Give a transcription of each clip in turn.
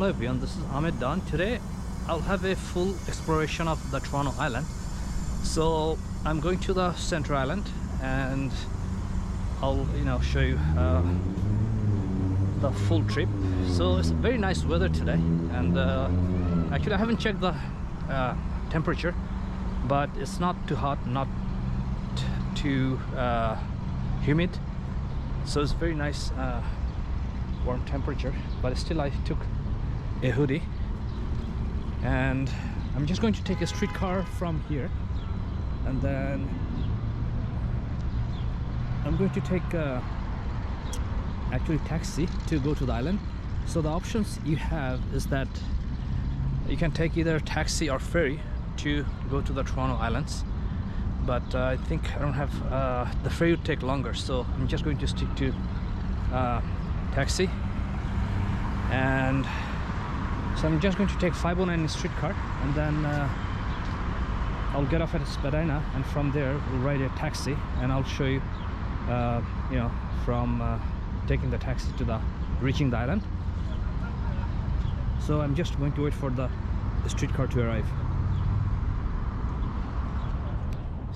Hello everyone, this is Ahmed Dan. Today I'll have a full exploration of the Toronto Island. So I'm going to the Centre Island and I'll show you the full trip. So it's very nice weather today, and actually I haven't checked the temperature, but it's not too hot, not too humid, so it's very nice warm temperature. But still I took a hoodie, and I'm just going to take a streetcar from here, and then I'm going to take actually taxi to go to the island. So the options you have is that you can take either taxi or ferry to go to the Toronto Islands, but I think I don't have the ferry would take longer, so I'm just going to stick to taxi. And so I'm just going to take 509 streetcar, and then I'll get off at Spadina, and from there we'll ride a taxi, and I'll show you from taking the taxi to the reaching the island. So I'm just going to wait for the streetcar to arrive.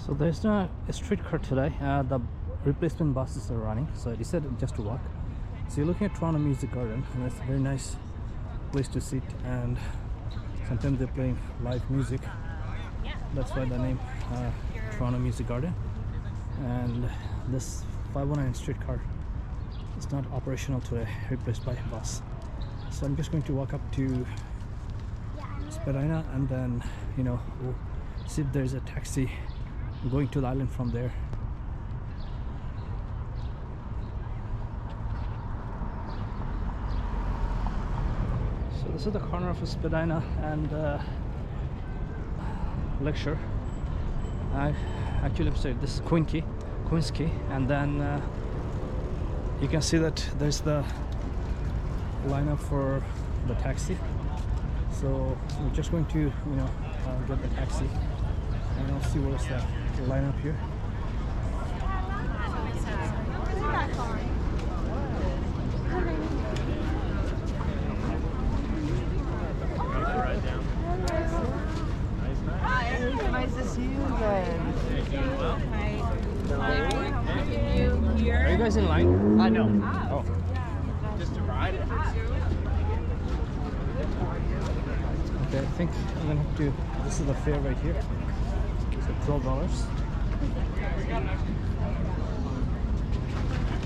So there's no streetcar today. The replacement buses are running, so I decided just to walk. So you're looking at Toronto Music Garden, and it's a very nice place to sit, and sometimes they're playing live music. That's why the name Toronto Music Garden. And this 509 streetcar is not operational today, replaced by a bus. So I'm just going to walk up to Spadina, and then we'll see if there's a taxi going to the island from there. So this is the corner of Spadina and Lecture. Actually, I'm sorry, this is Quincy, and then you can see that there's the lineup for the taxi. So we're just going to get the taxi, and I'll see where's the lineup here. Nice to see you again. Are you guys in line? I know. Oh. Just to ride it. Okay, I think I'm gonna have to. This is the fare right here. So $12.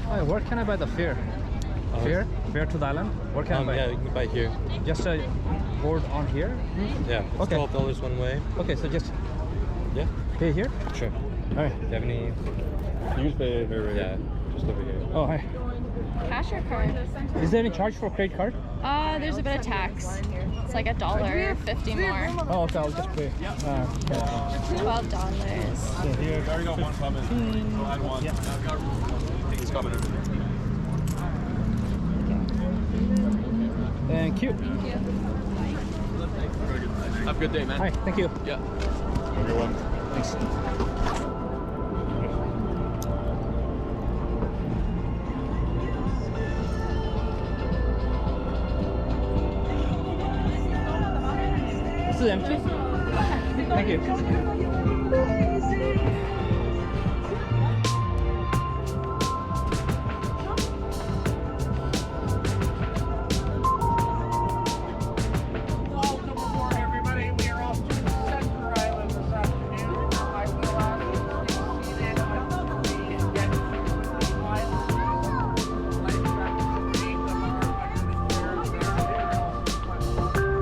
Hi, where can I buy the fare? Fare to the island? Where can I buy? Yeah, you can buy here. Just a board on here? Yeah, it's Okay. $12 one way. Okay, so just Yeah, pay here? sure. Alright. Do you have any? You just pay right. Yeah, just over here. Oh, hi. Cash or card? Is there any charge for credit card? There's a bit of tax. It's like $1.50 more. Oh, okay, I'll just pay. Cash. $12. So here. I already got one coming. So add one. Yeah. I've got Tiki's coming in. Thank you. Have a good day, man. Hi, thank you. Yeah. You're welcome. Thanks. This is empty? Thank you. Welcome aboard, everybody. We are off to Centre Island this afternoon. I will ask you to be seated with me and get to the island. Life jackets and names of our elected chairs and everything else. But back to welcome.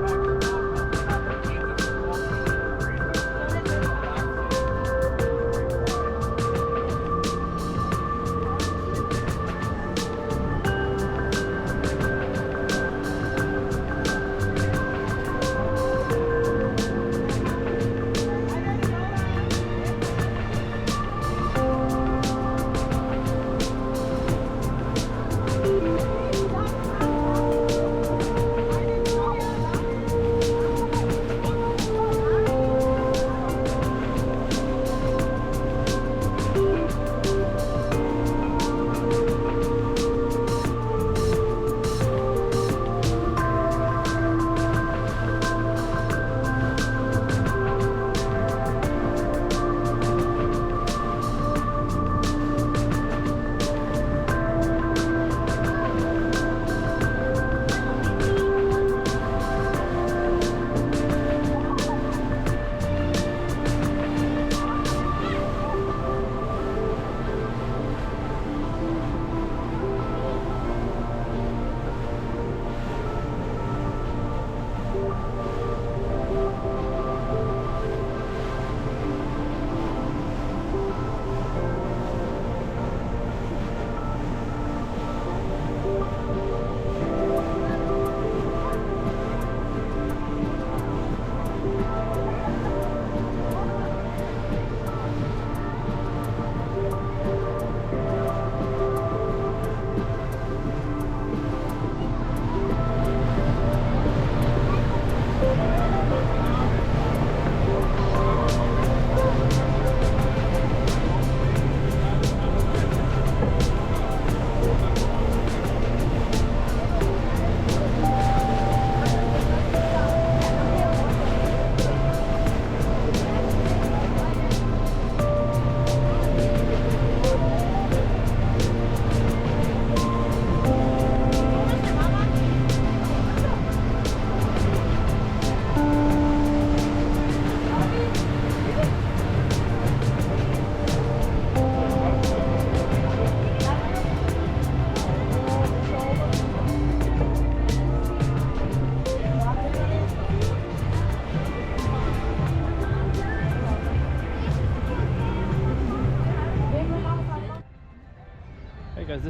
Have a kingdom of walking.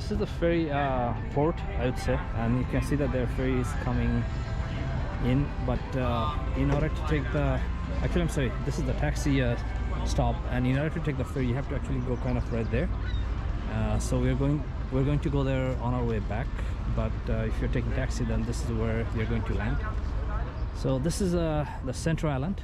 this is the ferry port, I would say, and you can see that their ferry is coming in. But in order to take the, actually I'm sorry, this is the taxi stop, and in order to take the ferry, you have to actually go kind of right there. So we're going to go there on our way back. But if you're taking taxi, then this is where you're going to land. So this is the Central Island.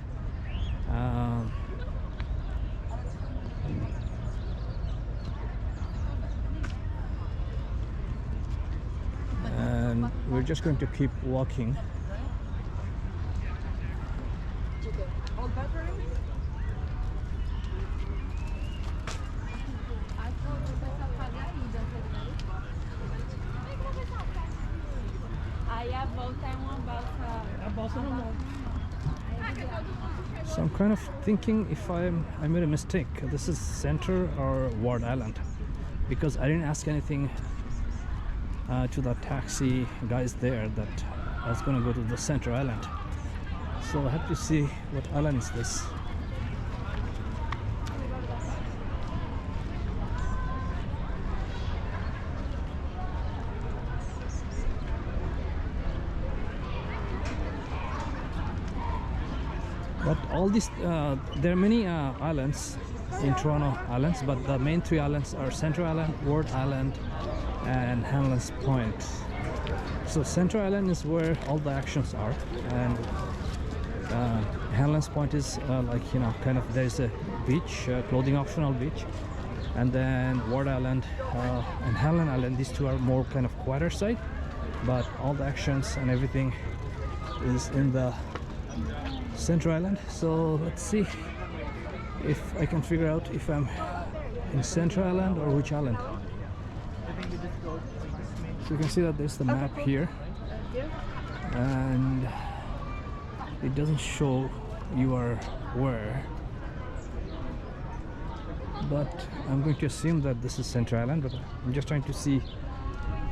And we're just going to keep walking. So I'm kind of thinking if I made a mistake. This is Center or Ward Island, because I didn't ask anything to the taxi guys there that I was gonna go to the Center Island. So I have to see what island is this. But all these, there are many islands in Toronto Islands, but the main three islands are Central Island, Ward Island, and Hanlan's Point. So Central Island is where all the actions are, and Hanlan's Point is like, you know, kind of, there's a beach, clothing optional beach, and then Ward Island and Hanlan Island, these two are more kind of quieter side, but all the actions and everything is in the Central Island. So let's see if I can figure out if I'm in Central Island or which island. So you can see that there's the map here, and it doesn't show you are where, but I'm going to assume that this is Central Island. But I'm just trying to see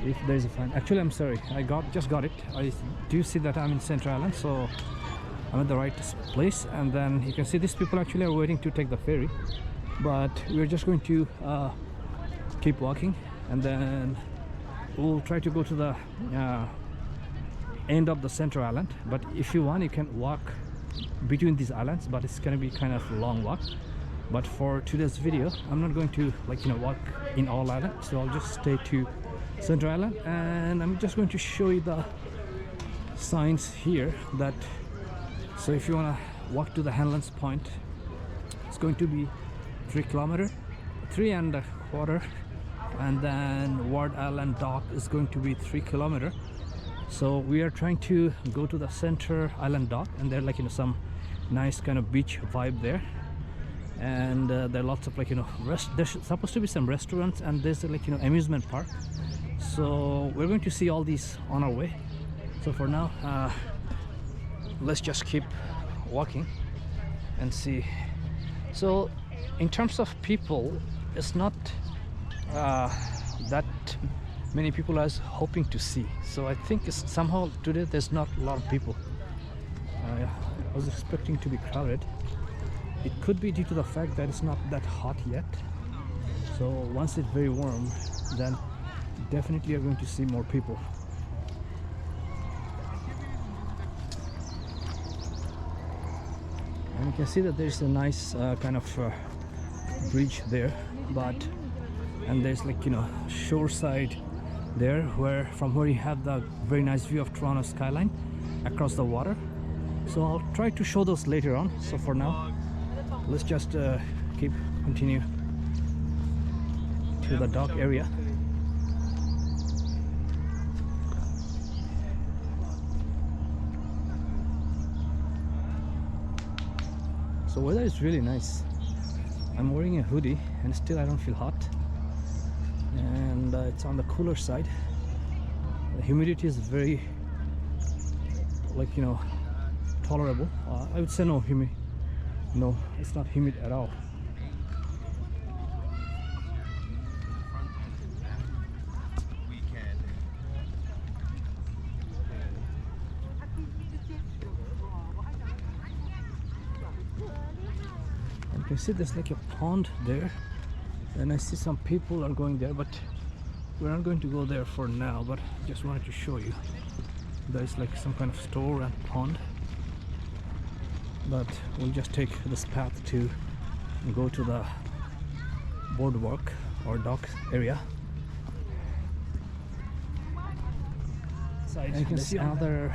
if there's a find. Actually, I'm sorry, I just got it. I do see that I'm in Central Island, so I'm at the right place. And then you can see these people actually are waiting to take the ferry, but we're just going to keep walking, and then we'll try to go to the end of the Central Island. But if you want, you can walk between these islands, but it's gonna be kind of a long walk. But for today's video, I'm not going to, like, you know, walk in all islands, so I'll just stay to Central Island, and I'm just going to show you the signs here that, so if you want to walk to the Hanlan's Point, it's going to be 3 kilometers, 3.25, and then Ward Island Dock is going to be 3 kilometers. So we are trying to go to the Center Island Dock, and there's, like, you know, some nice kind of beach vibe there, and there are lots of, like, you know, there's supposed to be some restaurants, and there's, like, you know, amusement park. So we're going to see all these on our way. So for now, let's just keep walking and see. So in terms of people, it's not that many people I was hoping to see. So I think it's somehow today there's not a lot of people. I was expecting to be crowded. It could be due to the fact that it's not that hot yet. So once it's very warm, then definitely you're going to see more people. And you can see that there's a nice kind of bridge there, and there's, like, you know, shore side there, from where you have the very nice view of Toronto skyline across the water. So I'll try to show those later on. So for now, let's just continue to the dock area. So weather is really nice. I'm wearing a hoodie and still I don't feel hot, and it's on the cooler side. The humidity is very, like, you know, tolerable. I would say no, it's not humid at all. You see there's like a pond there, and I see some people are going there, but we're not going to go there for now, but just wanted to show you. There's like some kind of store and pond, but we'll just take this path to go to the boardwalk or dock area. And you can see another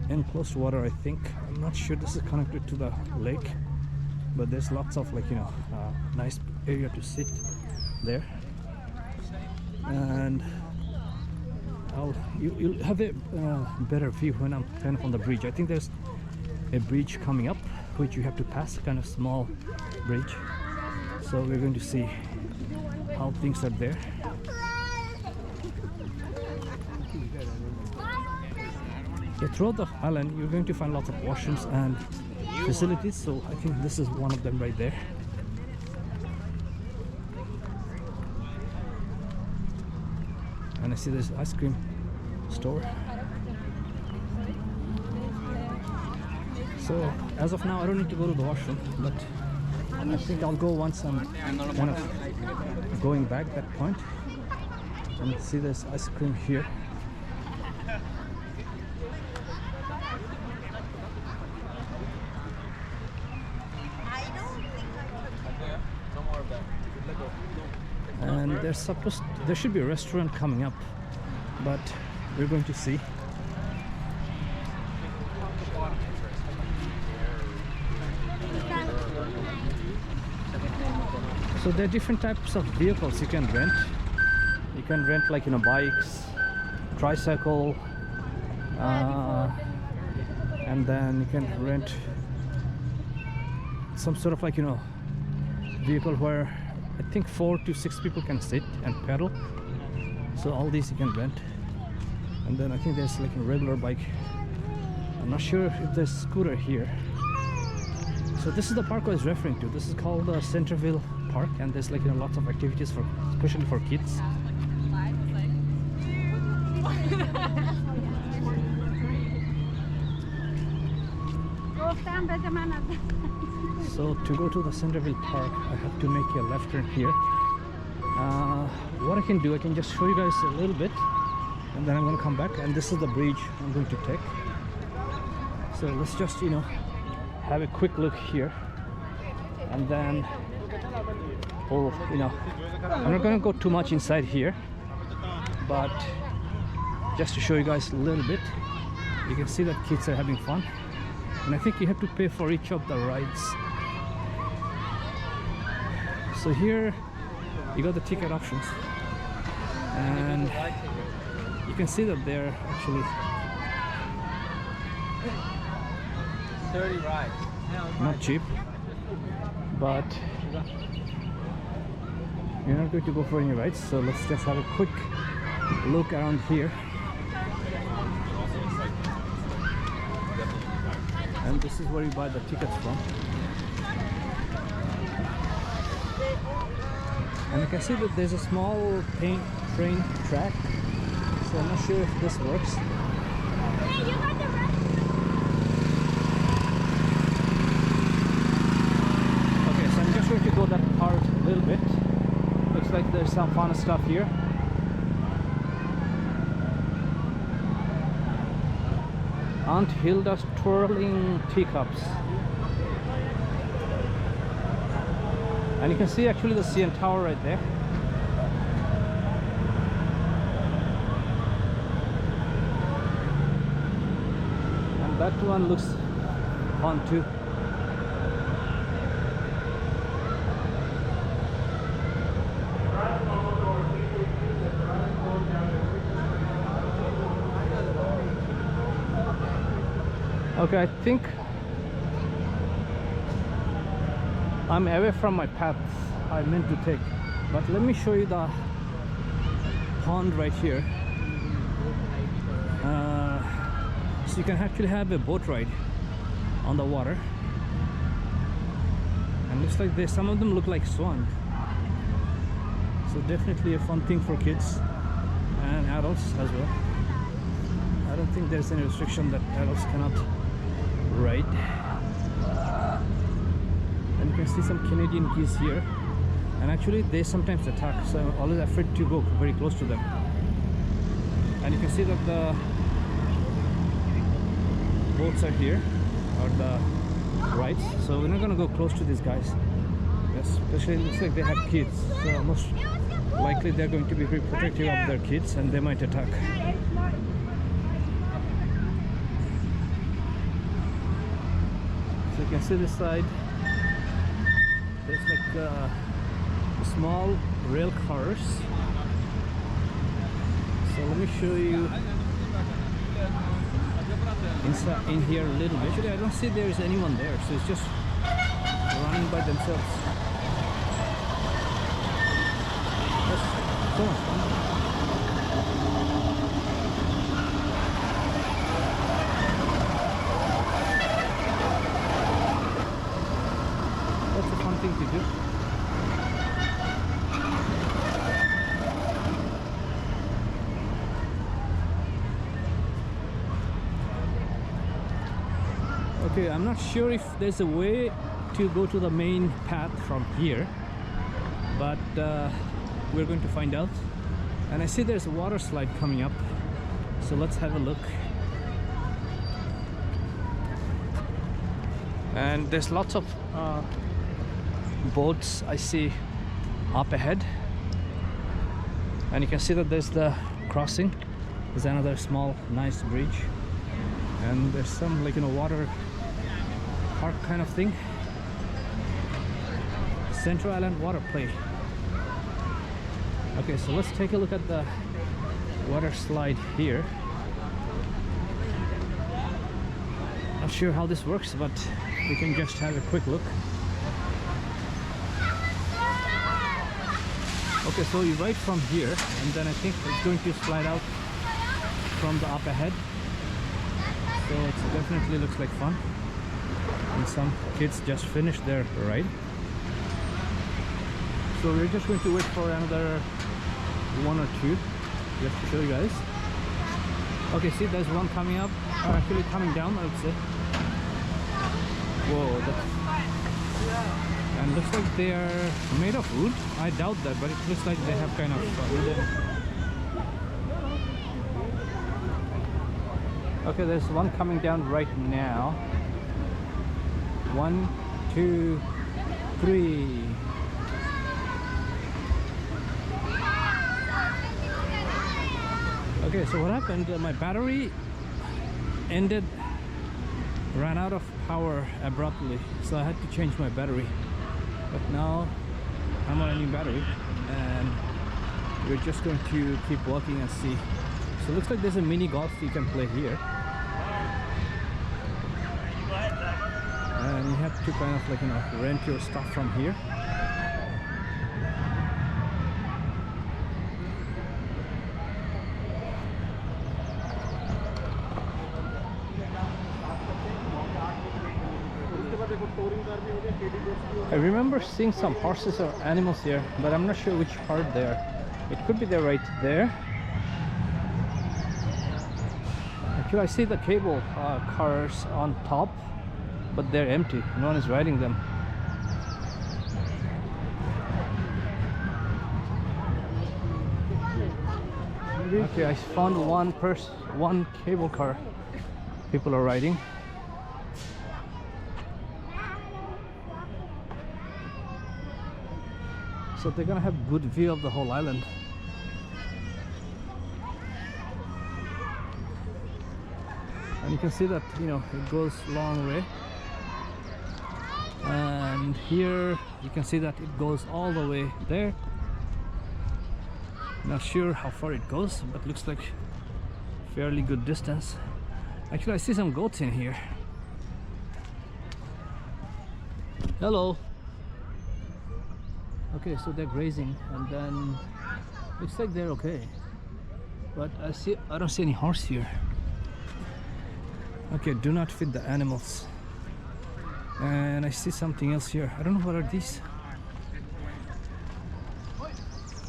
enclosed water, I think. I'm not sure this is connected to the lake, but there's lots of like, you know, nice area to sit there. And you'll have a better view when I'm kind of on the bridge. I think there's a bridge coming up which you have to pass, a kind of small bridge. So we're going to see how things are there. Yeah, throughout the island you're going to find lots of washrooms and facilities, so I think this is one of them right there. And I see this ice cream store. So as of now I don't need to go to the washroom, but I think I'll go once I'm kind of going back that point. And see this ice cream here. And there should be a restaurant coming up, but we're going to see. So there are different types of vehicles you can rent. You can rent, like, you know, bikes, tricycle, and then you can rent some sort of, like, you know, vehicle where I think 4 to 6 people can sit and pedal. So all these you can rent. And then I think there's like a regular bike. I'm not sure if there's scooter here. So this is the park I was referring to. This is called the Centreville Park, and there's, like, you know, lots of activities for, especially for kids. So to go to the Centreville Park, I have to make a left turn here. What I can do, I can just show you guys a little bit, and then I'm going to come back. And this is the bridge I'm going to take. So let's just, you know, have a quick look here, and then you know, I'm not going to go too much inside here, but just to show you guys a little bit. You can see that kids are having fun, and I think you have to pay for each of the rides. So here you got the ticket options, and you can see that they're actually 30 rides. not cheap, but you're not going to go for any rides. So let's just have a quick look around here. And this is where you buy the tickets from. And I can see that there's a small train track, so I'm not sure if this works. Okay, so I'm just going to go that part a little bit. Looks like there's some fun stuff here. Aunt Hilda's twirling teacups. And you can see actually the CN Tower right there. And that one looks fun too. Okay, I think I'm away from my path I meant to take, but let me show you the pond right here. So you can actually have a boat ride on the water, and looks like some of them look like swan. So definitely a fun thing for kids and adults as well. I don't think there's any restriction that adults cannot ride. And you can see some Canadian geese here, and actually they sometimes attack, so I'm always afraid to go very close to them. And you can see that the boats are here, or the rides, so we're not gonna go close to these guys. Yes, especially it looks like they have kids, so most likely they're going to be very protective of their kids and they might attack. So you can see this side, there's like small rail cars. So let me show you inside in here a little bit. Actually, I don't see there is anyone there, so it's just running by themselves. That's so much fun. That's a fun thing to do. Okay, I'm not sure if there's a way to go to the main path from here, but we're going to find out. And I see there's a water slide coming up, so let's have a look. And there's lots of boats I see up ahead, and you can see that there's the crossing. There's another small nice bridge, and there's some, like, water park kind of thing. Central Island water play. Okay, so let's take a look at the water slide here. Not sure how this works, but we can just have a quick look. Okay, so you ride from here, and then I think it's going to slide out from the up ahead. So it definitely looks like fun. And some kids just finished their ride. So we're just going to wait for another one or two just to show you guys. Okay, see, there's one coming up, or actually coming down, I would say. Whoa, and looks like they are made of wood. I doubt that, but it looks like they have kind of wooden. Okay, there's one coming down right now. 1, 2, 3. Okay, so what happened, my battery ran out of power abruptly, so I had to change my battery. But now I'm on a new battery, and we're just going to keep walking and see. So it looks like there's a mini golf you can play here, and you have to kind of, like, rent your stuff from here. I remember seeing some horses or animals here, but I'm not sure which part they are. It could be they're right there. Actually, I see the cable cars on top, but they're empty. No one is riding them. Okay, I found one cable car people are riding. So they're gonna have good view of the whole island. And you can see that, it goes long way. And here you can see that it goes all the way there. Not sure how far it goes, but looks like fairly good distance. Actually, I see some goats in here. Hello. Okay, so they're grazing, and then looks like they're okay, but I don't see any horse here. Okay, do not feed the animals. And I see something else here. I don't know what are these.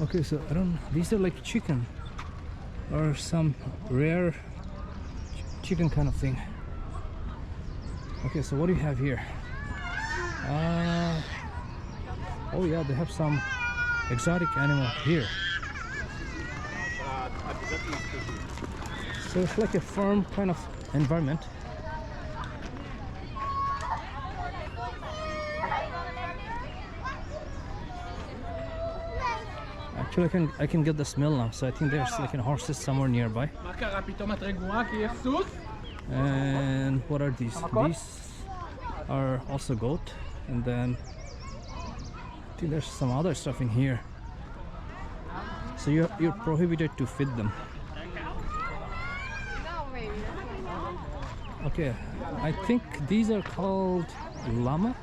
Okay, so I don't know, these are like chicken or some rare chicken kind of thing. Okay, so what do you have here? Oh yeah, they have some exotic animal here. So it's like a farm kind of environment. Actually, I can get the smell now. So I think there's like horses somewhere nearby. And what are these? These are also goat. And then I think there's some other stuff in here. So you're prohibited to feed them. Okay, I think these are called llama.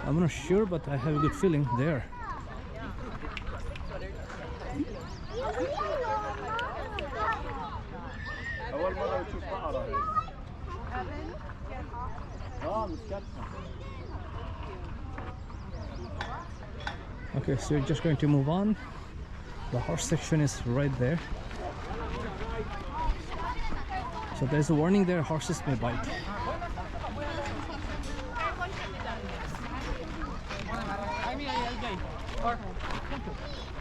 I'm not sure, but I have a good feeling there. Okay, so we're just going to move on. The horse section is right there. So there's a warning there, horses may bite.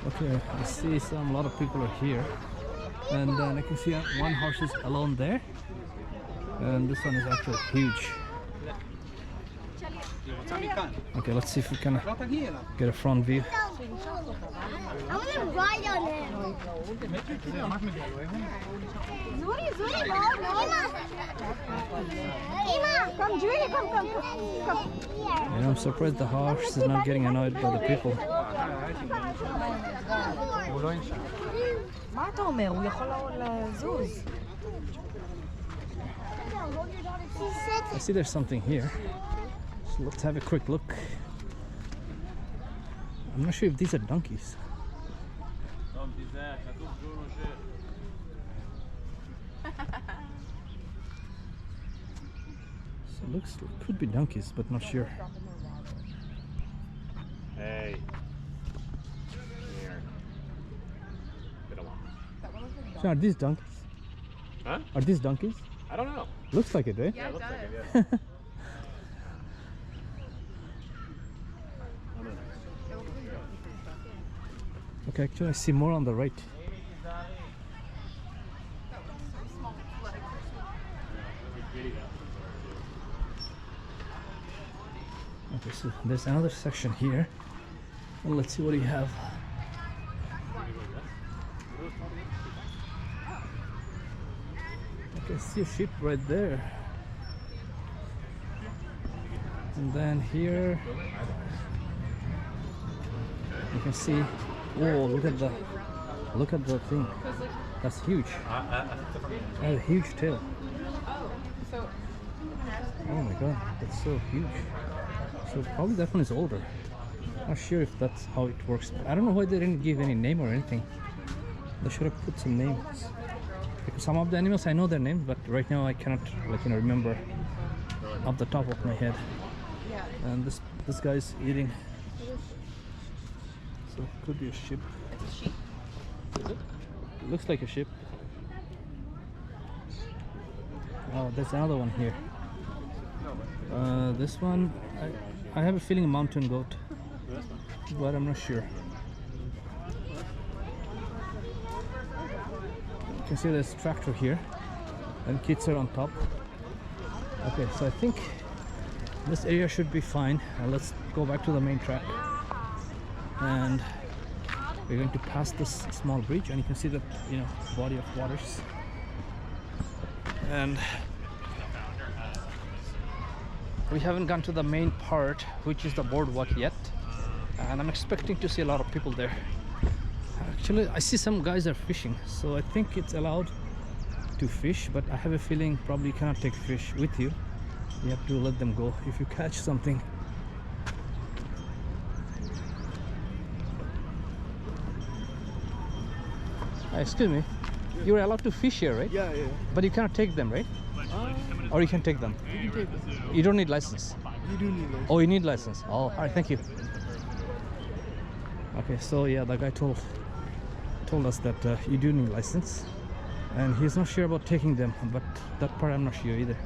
Okay, I see a lot of people are here. And then I can see one horse is alone there. And this one is actually huge. Okay, let's see if we can get a front view. I want to ride on him. Ima, come, Julia, come. And I'm surprised the horse is not getting annoyed by the people. מה אתה אומר? הוא יכול לזוז. I see there's something here. So let's have a quick look. I'm not sure if these are donkeys. So it looks, it could be donkeys, but not sure. Hey. Here. Get along. So are these donkeys? Huh? Are these donkeys? I don't know. Looks like it, right? Yeah, it looks like it, yeah. Okay, actually I see more on the right. Okay, so there's another section here. And let's see what you have. Okay, I see a sheep right there. And then here you can see, oh, look at the thing. That's huge. That's a huge tail. Oh my god, that's so huge. So probably that one is older. Not sure if that's how it works. I don't know why they didn't give any name or anything. They should have put some names. Because some of the animals I know their names, but right now I cannot remember off the top of my head. And this guy is eating. So it could be a sheep. It's a sheep. Is it? It looks like a sheep. Oh, there's another one here. This one, I have a feeling a mountain goat, but I'm not sure. You can see there's a tractor here, and kids are on top. Okay, so I think this area should be fine. Let's go back to the main track, and we're going to pass this small bridge, and you can see the body of waters. And we haven't gone to the main part, which is the boardwalk yet, and I'm expecting to see a lot of people there. Actually, I see some guys are fishing, so I think it's allowed to fish, but I have a feeling probably you cannot take fish with you. You have to let them go if you catch something. Excuse me, you're allowed to fish here, right? Yeah. But you cannot take them, right? Or you can take them? You can take them. You don't need license? You do need license. Oh, you need license. Oh, all right, thank you. Okay, so yeah, the guy told us that you do need license, and he's not sure about taking them, but that part I'm not sure either.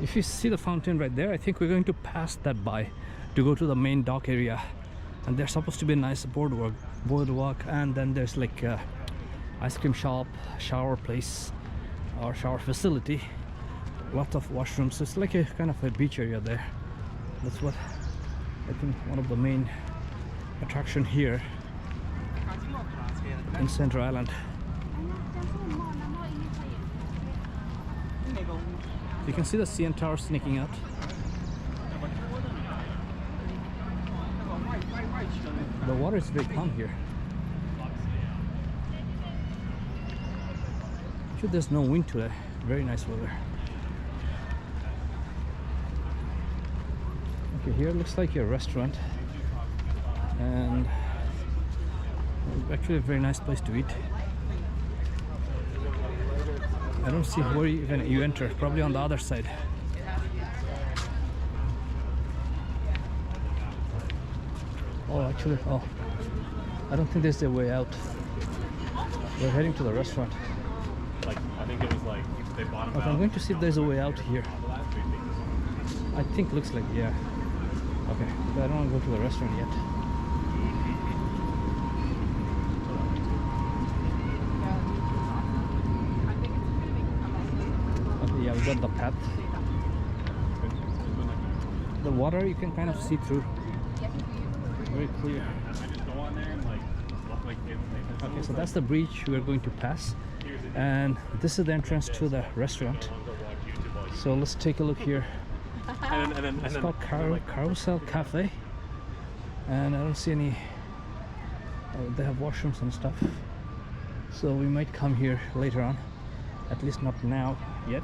if you see the fountain right there, I think we're going to pass that by to go to the main dock area. And there's supposed to be a nice boardwalk, and then there's like a ice cream shop, shower place or shower facility, lots of washrooms. So it's like a kind of a beach area there. That's what I think one of the main attraction here in Central Island. You can see the CN Tower sneaking out. The water is very calm here. Actually, there's no wind today. Very nice weather. Okay, here looks like a restaurant, and actually a very nice place to eat. I don't see where you enter. Probably on the other side. Oh, actually, I don't think there's a way out. We're heading to the restaurant. Like, I think it was like they bought them Okay, I'm going to see if there's a way out here. I think looks like, yeah. Okay, but I don't want to go to the restaurant yet. Okay, yeah, we got the path. The water you can kind of see through. Very clear. I just go on there and like look like Okay, so that's the bridge we are going to pass, and this is the entrance to the restaurant. So let's take a look here. It's called Carousel Cafe, and I don't see any. They have washrooms and stuff, so we might come here later on. At least not now yet.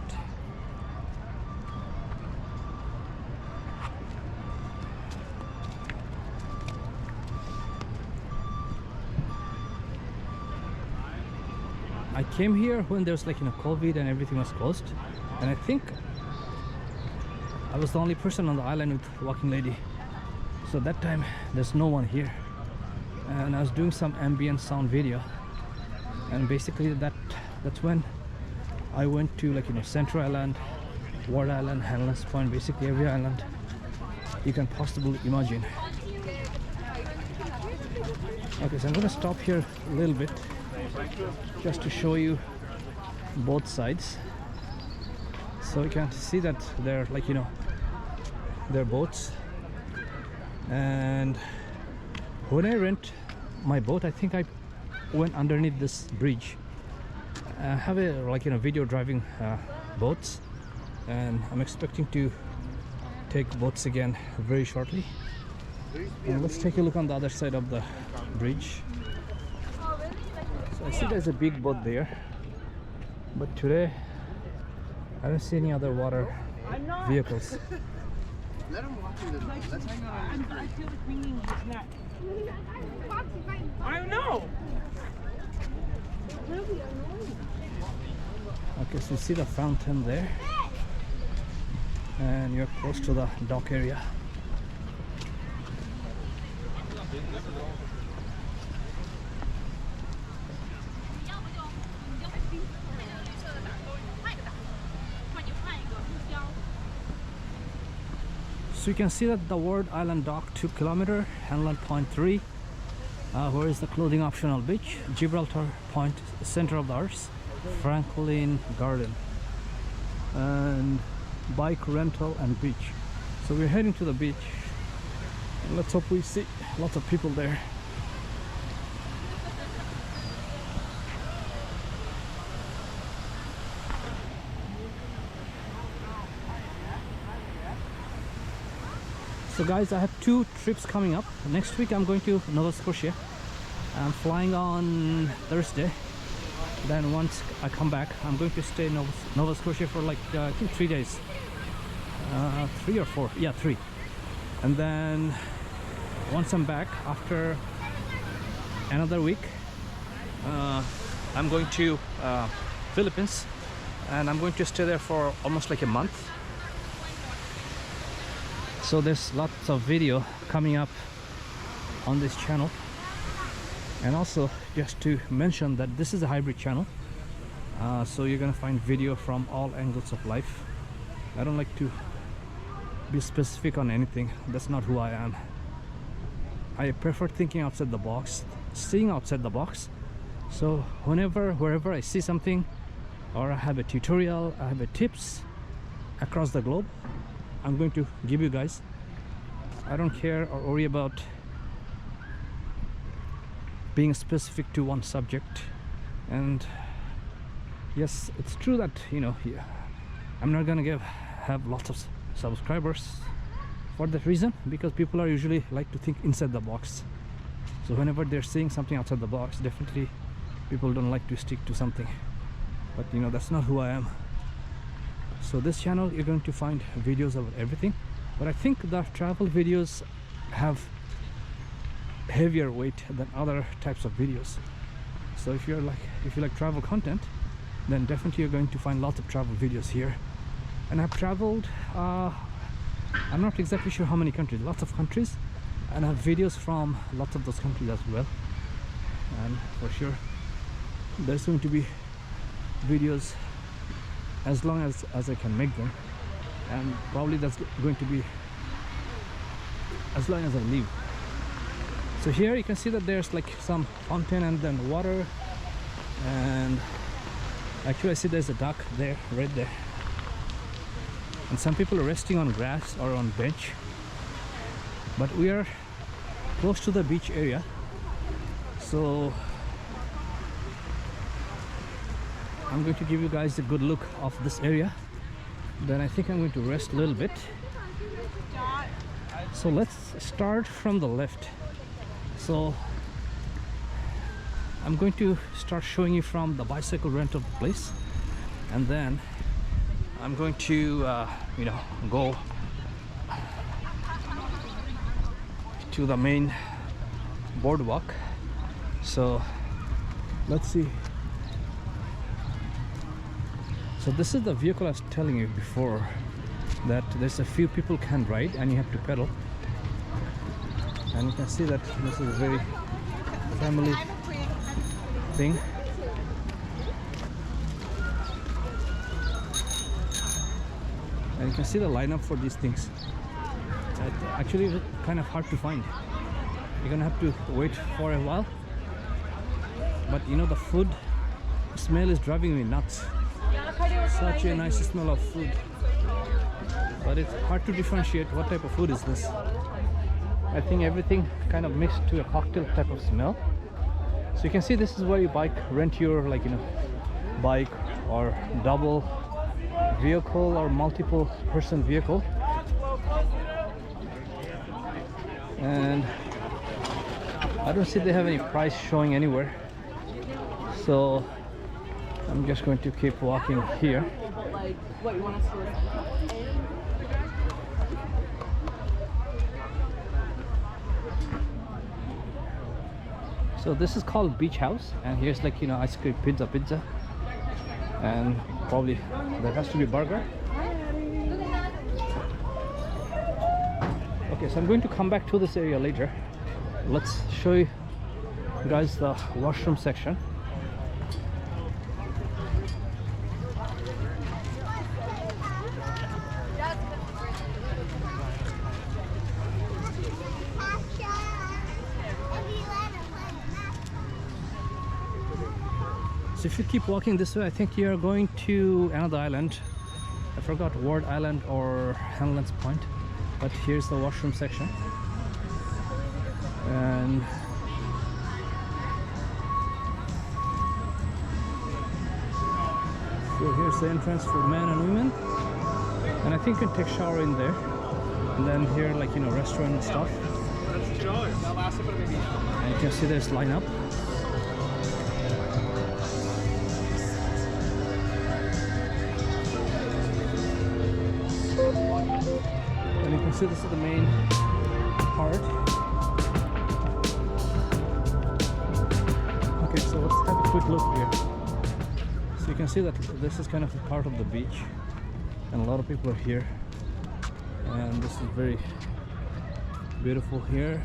I came here when there was like COVID and everything was closed, and I think I was the only person on the island with walking lady. So that time there's no one here, and I was doing some ambient sound video, and basically that's when I went to Central Island, Ward Island, Hanlan's Point, basically every island you can possibly imagine. Okay, so I'm gonna stop here a little bit just to show you both sides, so you can see that they're they're boats. And when I rent my boat, I think I went underneath this bridge. I have a video driving boats, and I'm expecting to take boats again very shortly. And let's take a look on the other side of the bridge. So I see there's a big boat there, but today I don't see any other water vehicles. Let him walk in the door. Let's hang on. I feel it wringing his neck. I know. Okay, so you see the fountain there, and you're close to the dock area. So you can see that the Ward Island dock 2 km, Hanlan Point 3, where is the clothing optional beach, Gibraltar Point, center of the arts, Franklin Garden, and bike rental and beach. So we're heading to the beach, and let's hope we see lots of people there. So guys, I have 2 trips coming up. Next week I'm going to Nova Scotia. I'm flying on Thursday. Then once I come back, I'm going to stay in Nova Scotia for I think 3 days. 3 or 4, yeah, 3. And then once I'm back, after another week, I'm going to Philippines, and I'm going to stay there for almost a month. So there's lots of video coming up on this channel, and also just to mention that this is a hybrid channel, so you're gonna find video from all angles of life. I don't like to be specific on anything. That's not who I am. I prefer thinking outside the box, seeing outside the box. So wherever I see something, or I have a tutorial, I have a tips across the globe, I'm going to give you guys. I don't care or worry about being specific to one subject. And yes, it's true that, you know, I'm not gonna have lots of subscribers for that reason, because people are usually like to think inside the box. So whenever they're seeing something outside the box, definitely people don't like to stick to something. But you know, that's not who I am. So this channel, you're going to find videos of everything, but I think the travel videos have heavier weight than other types of videos. So if you like travel content, then definitely you're going to find lots of travel videos here. And I've traveled, I'm not exactly sure how many countries, lots of countries, and I have videos from lots of those countries as well. And for sure there's going to be videos as long as I can make them, and probably that's going to be as long as I live. So here you can see that there's like some fountain and then water, and actually I see there's a duck there, right there, and some people are resting on grass or on bench. But we are close to the beach area, so I'm going to give you guys a good look of this area. Then I think I'm going to rest a little bit. So let's start from the left. So I'm going to start showing you from the bicycle rental place, and then I'm going to you know, go to the main boardwalk. So let's see. So this is the vehicle I was telling you before, that there's a few people can ride and you have to pedal. And you can see that this is a very family thing. And you can see the lineup for these things. It's actually kind of hard to find. You're gonna have to wait for a while. But you know, the food smell is driving me nuts. Such a nice smell of food. But it's hard to differentiate what type of food is this. I think everything kind of mixed to a cocktail type of smell. So you can see this is where you rent your, like, you know, bike or double vehicle or multiple person vehicle. And I don't see they have any price showing anywhere, so I'm just going to keep walking here. So this is called Beach House, and here's, like, you know, ice cream, pizza, and probably there has to be burger. Okay, so I'm going to come back to this area later. Let's show you guys the washroom section. So if you keep walking this way, I think you're going to another island. I forgot Ward Island or Hanlan's Point, but here's the washroom section. And so here's the entrance for men and women, and I think you can take shower in there. And then here, like, you know, restaurant and stuff. And you can see there's lineup. And you can see this is the main part. Okay, so let's have a quick look here. So you can see that this is kind of a part of the beach, and a lot of people are here, and this is very beautiful here.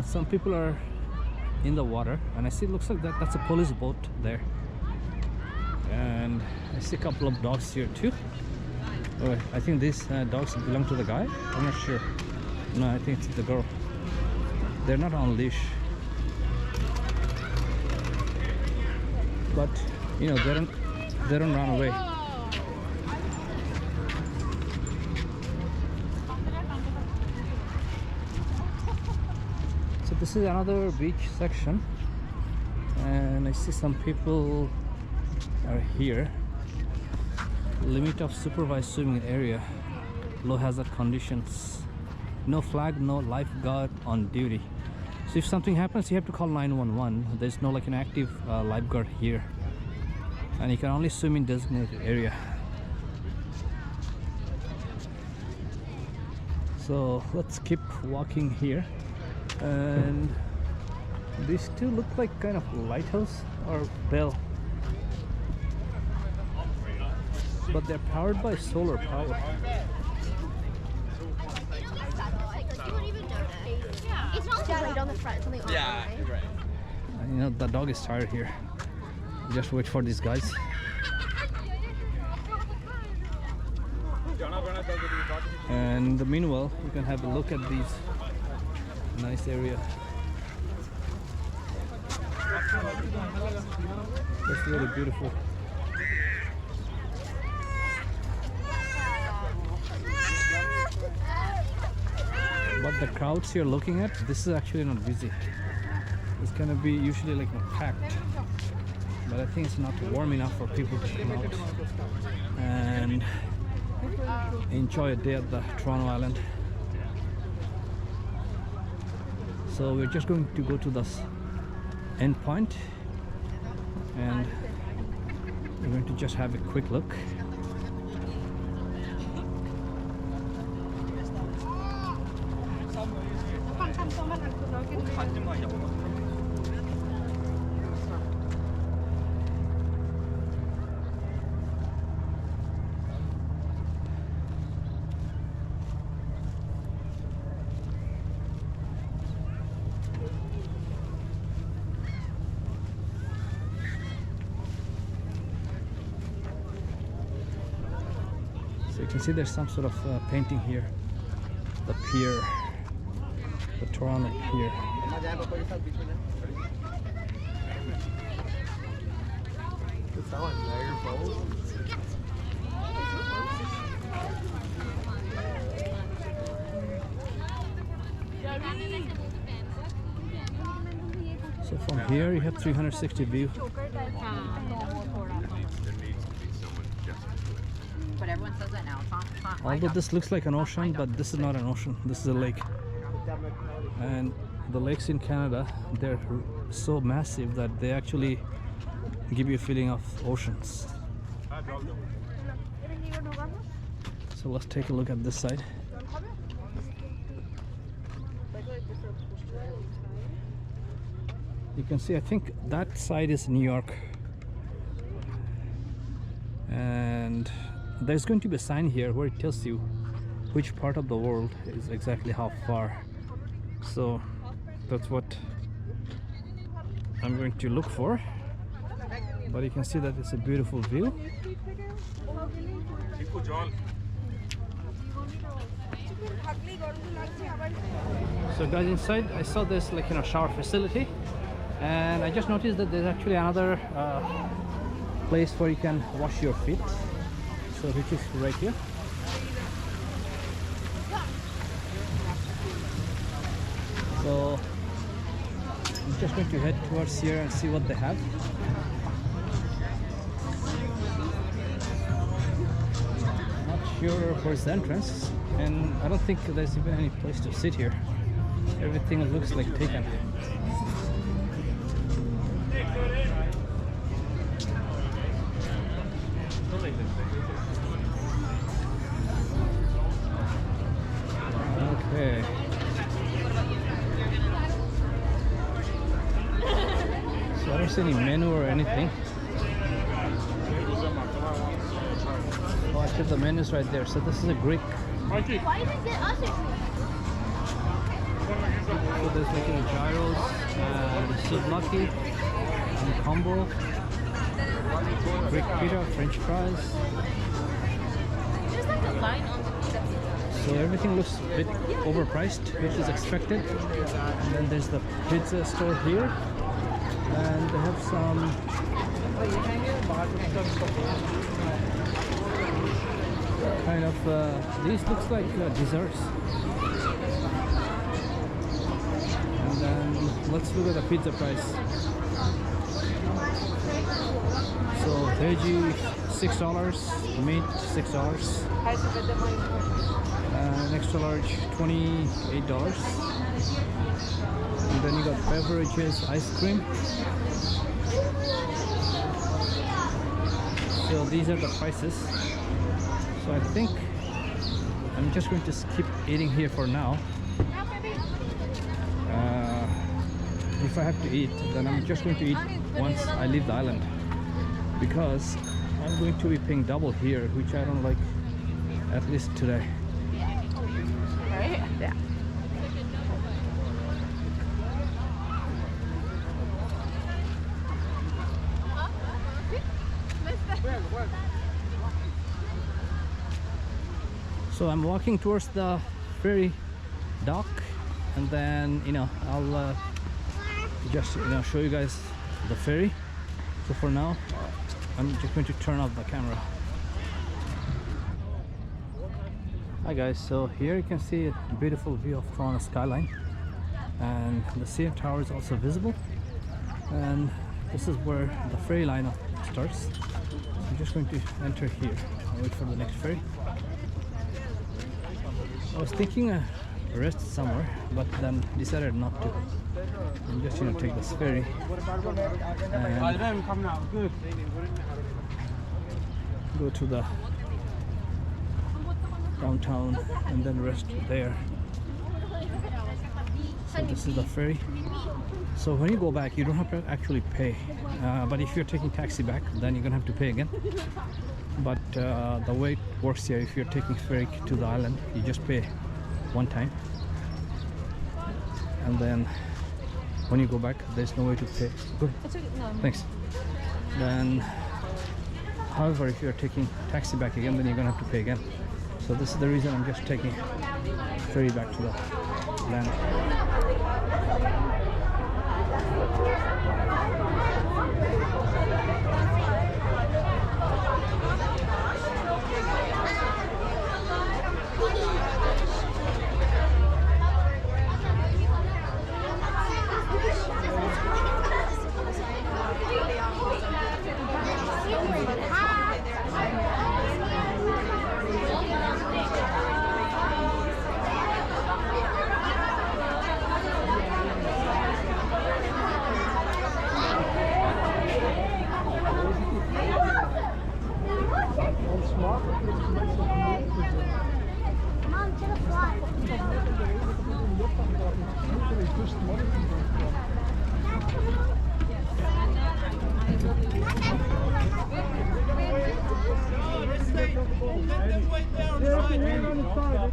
Some people are in the water, and I see it looks like that's a police boat there, and I see a couple of dogs here too. Oh, I think these dogs belong to the guy. I'm not sure. No, I think it's the girl. They're not on leash, but you know they don't run away. So this is another beach section, and I see some people are here. Limit of supervised swimming area, low hazard conditions, no flag, no lifeguard on duty. So if something happens, you have to call 911. There's no like an active lifeguard here, and you can only swim in designated area. So let's keep walking here, and these two look like kind of lighthouse or bell, but they're powered by solar power. It's not right on the front, it's something on the right. Right. You know, the dog is tired here. Just wait for these guys. And meanwhile, you can have a look at these nice area. That's really beautiful. But the crowds you're looking at, this is actually not busy. It's gonna be usually like packed, but I think it's not warm enough for people to come out and enjoy a day at the Toronto Island. So we're just going to go to this end point, and we're going to just have a quick look. So you can see there's some sort of painting here. The pier, the Toronto Pier. So from here you have 360 view. But everyone says that now. It's not Although this looks like an ocean, but this is not an ocean. This is a lake. And the lakes in Canada, they're so massive that they actually give you a feeling of oceans. So let's take a look at this side. You can see, I think that side is New York, and there's going to be a sign here where it tells you which part of the world is exactly how far. So that's what I'm going to look for. But you can see that it's a beautiful view. So guys, inside I saw this like shower facility, and I just noticed that there's actually another place where you can wash your feet, so which is right here. So I'm just going to head towards here and see what they have. Not sure where's the entrance, and I don't think there's even any place to sit here. Everything looks like taken. Okay. So I don't see any menu or anything. Oh, actually the menu's right there. So this is a Greek. Why did it get us a So there's like gyros, souvlaki, and combo, Greek pita, French fries. Just like the So everything looks a bit overpriced, which is expected. And then there's the pizza store here, and they have some kind of these looks like desserts. And then let's look at the pizza price. So veggie $6, meat $6, extra large $28. And then you got beverages, ice cream. So these are the prices. So I think I'm just going to skip eating here for now. If I have to eat, then I'm just going to eat once I leave the island, because I'm going to be paying double here, which I don't like, at least today. Right? Yeah. So I'm walking towards the ferry dock, and then I'll just show you guys the ferry. So for now I'm just going to turn off the camera. Hi guys, so here you can see a beautiful view of Toronto skyline, and the CN Tower is also visible, and this is where the ferry line starts. So I'm just going to enter here and wait for the next ferry. I was thinking rest somewhere, but then decided not to. I'm just take this ferry and go to the downtown and then rest there. So this is the ferry. So when you go back, you don't have to actually pay, but if you're taking taxi back, then you're gonna have to pay again. But the way it works here, if you're taking ferry to the island, you just pay one time, and then when you go back, there's no way to pay. Good. Thanks. Then, however, if you're taking taxi back again, then you're gonna have to pay again. So this is the reason I'm just taking ferry back to the land.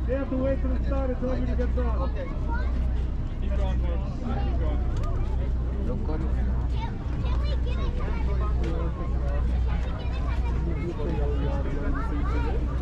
They have to wait till it started until everybody gets on. Okay. Keep going, boys. Keep going.